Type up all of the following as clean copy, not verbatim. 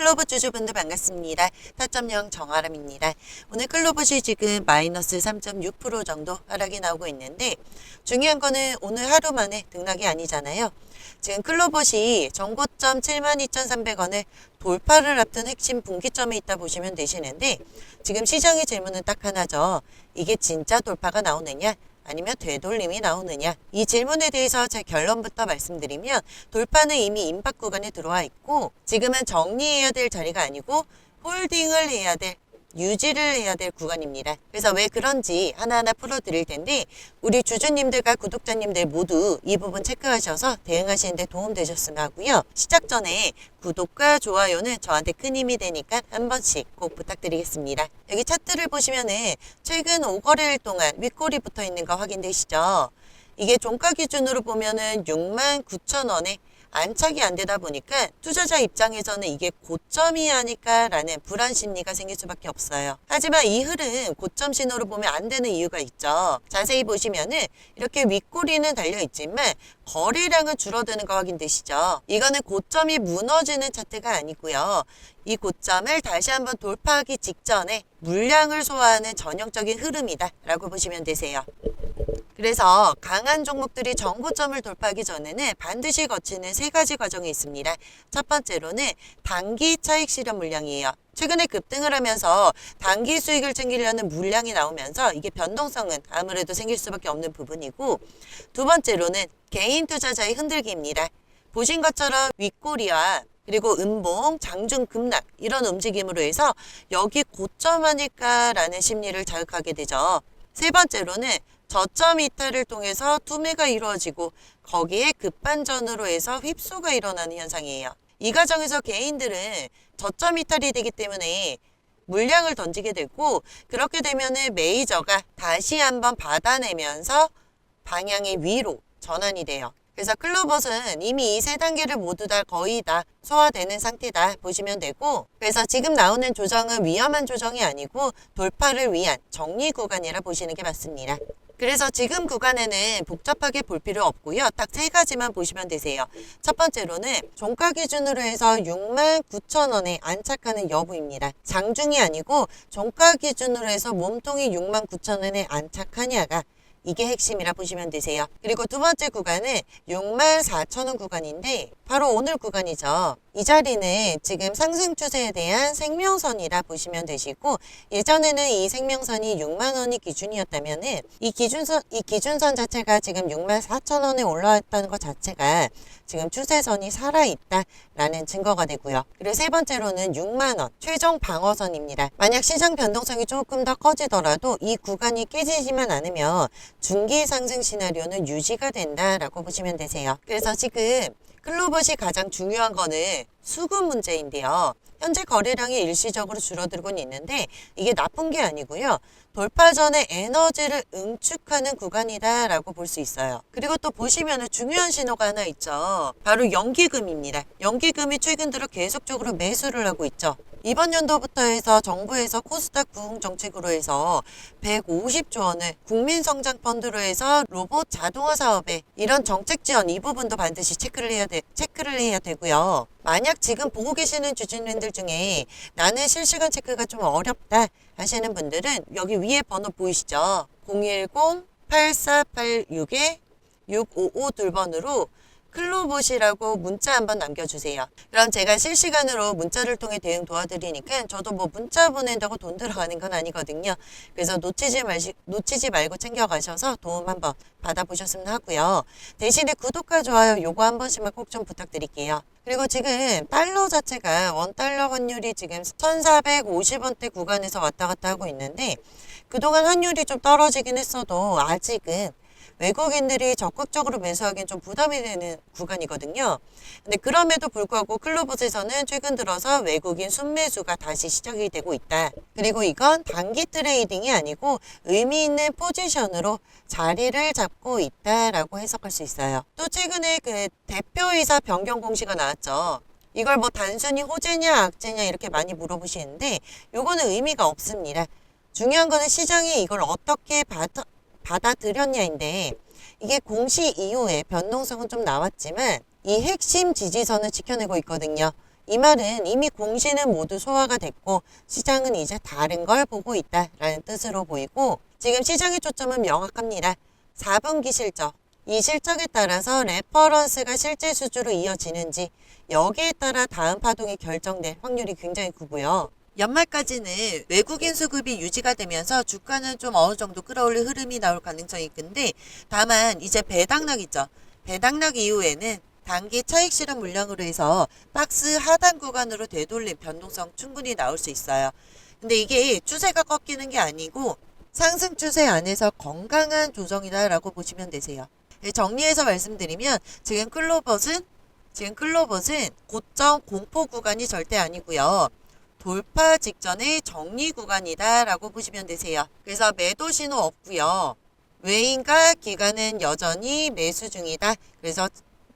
클로버 주주분들 반갑습니다. 타점형 정아람입니다. 오늘 클로버시 지금 마이너스 3.6% 정도 하락이 나오고 있는데 중요한 거는 오늘 하루 만에 등락이 아니잖아요. 지금 클로버시 전고점 72,300원을 돌파를 앞둔 핵심 분기점에 있다 보시면 되시는데 지금 시장의 질문은 딱 하나죠. 이게 진짜 돌파가 나오느냐? 아니면 되돌림이 나오느냐? 이 질문에 대해서 제 결론부터 말씀드리면 돌파는 이미 임박 구간에 들어와 있고 지금은 정리해야 될 자리가 아니고 홀딩을 해야 될 유지를 해야 될 구간입니다. 그래서 왜 그런지 하나하나 풀어드릴 텐데 우리 주주님들과 구독자님들 모두 이 부분 체크하셔서 대응하시는 데 도움되셨으면 하고요. 시작 전에 구독과 좋아요는 저한테 큰 힘이 되니까 한 번씩 꼭 부탁드리겠습니다. 여기 차트를 보시면은 최근 5거래일 동안 윗골이 붙어 있는 거 확인되시죠? 이게 종가 기준으로 보면은 69,000원에 안착이 안 되다 보니까 투자자 입장에서는 이게 고점이 아닐까라는 불안 심리가 생길 수밖에 없어요. 하지만 이 흐름 고점 신호로 보면 안 되는 이유가 있죠. 자세히 보시면은 이렇게 윗꼬리는 달려있지만 거래량은 줄어드는 거 확인되시죠? 이거는 고점이 무너지는 차트가 아니고요. 이 고점을 다시 한번 돌파하기 직전에 물량을 소화하는 전형적인 흐름이다 라고 보시면 되세요. 그래서 강한 종목들이 전고점을 돌파하기 전에는 반드시 거치는 세 가지 과정이 있습니다. 첫 번째로는 단기 차익 실현 물량이에요. 최근에 급등을 하면서 단기 수익을 챙기려는 물량이 나오면서 이게 변동성은 아무래도 생길 수밖에 없는 부분이고 두 번째로는 개인 투자자의 흔들기입니다. 보신 것처럼 윗꼬리와 그리고 음봉, 장중 급락 이런 움직임으로 해서 여기 고점 아닐까라는 심리를 자극하게 되죠. 세 번째로는 저점 이탈을 통해서 투매가 이루어지고 거기에 급반전으로 해서 휩소가 일어나는 현상이에요. 이 과정에서 개인들은 저점 이탈이 되기 때문에 물량을 던지게 되고 그렇게 되면 메이저가 다시 한번 받아내면서 방향의 위로 전환이 돼요. 그래서 클로버는 이미 이 세 단계를 모두 다 거의 다 소화되는 상태다 보시면 되고 그래서 지금 나오는 조정은 위험한 조정이 아니고 돌파를 위한 정리 구간이라 보시는 게 맞습니다. 그래서 지금 구간에는 복잡하게 볼 필요 없고요. 딱 세 가지만 보시면 되세요. 첫 번째로는 종가 기준으로 해서 69,000원에 안착하는 여부입니다. 장중이 아니고 종가 기준으로 해서 몸통이 69,000원에 안착하냐가 이게 핵심이라 보시면 되세요. 그리고 두 번째 구간은 64,000원 구간인데 바로 오늘 구간이죠. 이 자리는 지금 상승 추세에 대한 생명선이라 보시면 되시고 예전에는 이 생명선이 6만원이 기준이었다면 이 기준선 자체가 지금 64,000원에 올라왔다는 것 자체가 지금 추세선이 살아있다라는 증거가 되고요. 그리고 세 번째로는 6만원 최종 방어선입니다. 만약 시장 변동성이 조금 더 커지더라도 이 구간이 깨지지만 않으면 중기 상승 시나리오는 유지가 된다라고 보시면 되세요. 그래서 지금 클로버시 가장 중요한 거는 수급 문제인데요. 현재 거래량이 일시적으로 줄어들고 있는데 이게 나쁜 게 아니고요. 돌파 전에 에너지를 응축하는 구간이다라고 볼 수 있어요. 그리고 또 보시면 중요한 신호가 하나 있죠. 바로 연기금입니다. 연기금이 최근 들어 계속적으로 매수를 하고 있죠. 이번 연도부터 해서 정부에서 코스닥 부흥 정책으로 해서 150조 원을 국민성장펀드로 해서 로봇 자동화 사업에 이런 정책 지원 이 부분도 반드시 체크를 해야 되고요. 만약 지금 보고 계시는 주주님들 중에 나는 실시간 체크가 좀 어렵다 하시는 분들은 여기 위에 번호 보이시죠? 010-8486-6552번으로 클로봇이라고 문자 한번 남겨주세요. 그럼 제가 실시간으로 문자를 통해 대응 도와드리니까 저도 뭐 문자 보낸다고 돈 들어가는 건 아니거든요. 그래서 놓치지 말고 챙겨가셔서 도움 한번 받아보셨으면 하고요. 대신에 구독과 좋아요 요거 한 번씩만 꼭 좀 부탁드릴게요. 그리고 지금 달러 자체가 원달러 환율이 지금 1450원대 구간에서 왔다 갔다 하고 있는데 그동안 환율이 좀 떨어지긴 했어도 아직은 외국인들이 적극적으로 매수하기엔 좀 부담이 되는 구간이거든요. 근데 그럼에도 불구하고 클로봇에서는 최근 들어서 외국인 순매수가 다시 시작이 되고 있다. 그리고 이건 단기 트레이딩이 아니고 의미 있는 포지션으로 자리를 잡고 있다라고 해석할 수 있어요. 또 최근에 그 대표이사 변경 공시가 나왔죠. 이걸 뭐 단순히 호재냐 악재냐 이렇게 많이 물어보시는데 요거는 의미가 없습니다. 중요한 거는 시장이 이걸 어떻게 받아들였냐인데 이게 공시 이후에 변동성은 좀 나왔지만 이 핵심 지지선을 지켜내고 있거든요. 이 말은 이미 공시는 모두 소화가 됐고 시장은 이제 다른 걸 보고 있다라는 뜻으로 보이고 지금 시장의 초점은 명확합니다. 4분기 실적. 이 실적에 따라서 레퍼런스가 실제 수주로 이어지는지 여기에 따라 다음 파동이 결정될 확률이 굉장히 크고요. 연말까지는 외국인 수급이 유지가 되면서 주가는 좀 어느 정도 끌어올릴 흐름이 나올 가능성이 큰데 다만 이제 배당락 있죠. 배당락 이후에는 단기 차익 실현 물량으로 해서 박스 하단 구간으로 되돌림 변동성 충분히 나올 수 있어요. 근데 이게 추세가 꺾이는 게 아니고 상승 추세 안에서 건강한 조정이다라고 보시면 되세요. 정리해서 말씀드리면 지금 클로벗은 고점 공포 구간이 절대 아니고요. 돌파 직전의 정리 구간이다라고 보시면 되세요. 그래서 매도 신호 없고요. 외인과 기관은 여전히 매수 중이다. 그래서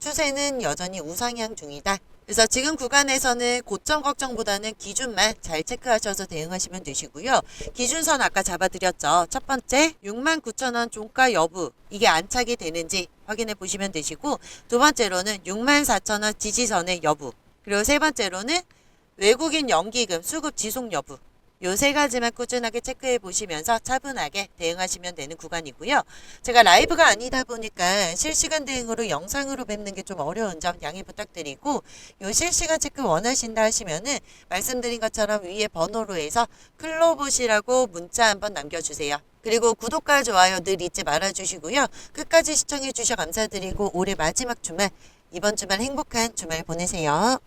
추세는 여전히 우상향 중이다. 그래서 지금 구간에서는 고점 걱정보다는 기준만 잘 체크하셔서 대응하시면 되시고요. 기준선 아까 잡아드렸죠. 첫 번째 69,000원 종가 여부 이게 안착이 되는지 확인해 보시면 되시고 두 번째로는 64,000원 지지선의 여부 그리고 세 번째로는 외국인 연기금 수급 지속 여부 요 세 가지만 꾸준하게 체크해 보시면서 차분하게 대응하시면 되는 구간이고요. 제가 라이브가 아니다 보니까 실시간 대응으로 영상으로 뵙는 게 좀 어려운 점 양해 부탁드리고 요 실시간 체크 원하신다 하시면은 말씀드린 것처럼 위에 번호로 해서 클로봇이라고 문자 한번 남겨주세요. 그리고 구독과 좋아요 늘 잊지 말아주시고요. 끝까지 시청해 주셔 감사드리고 올해 마지막 주말 이번 주말 행복한 주말 보내세요.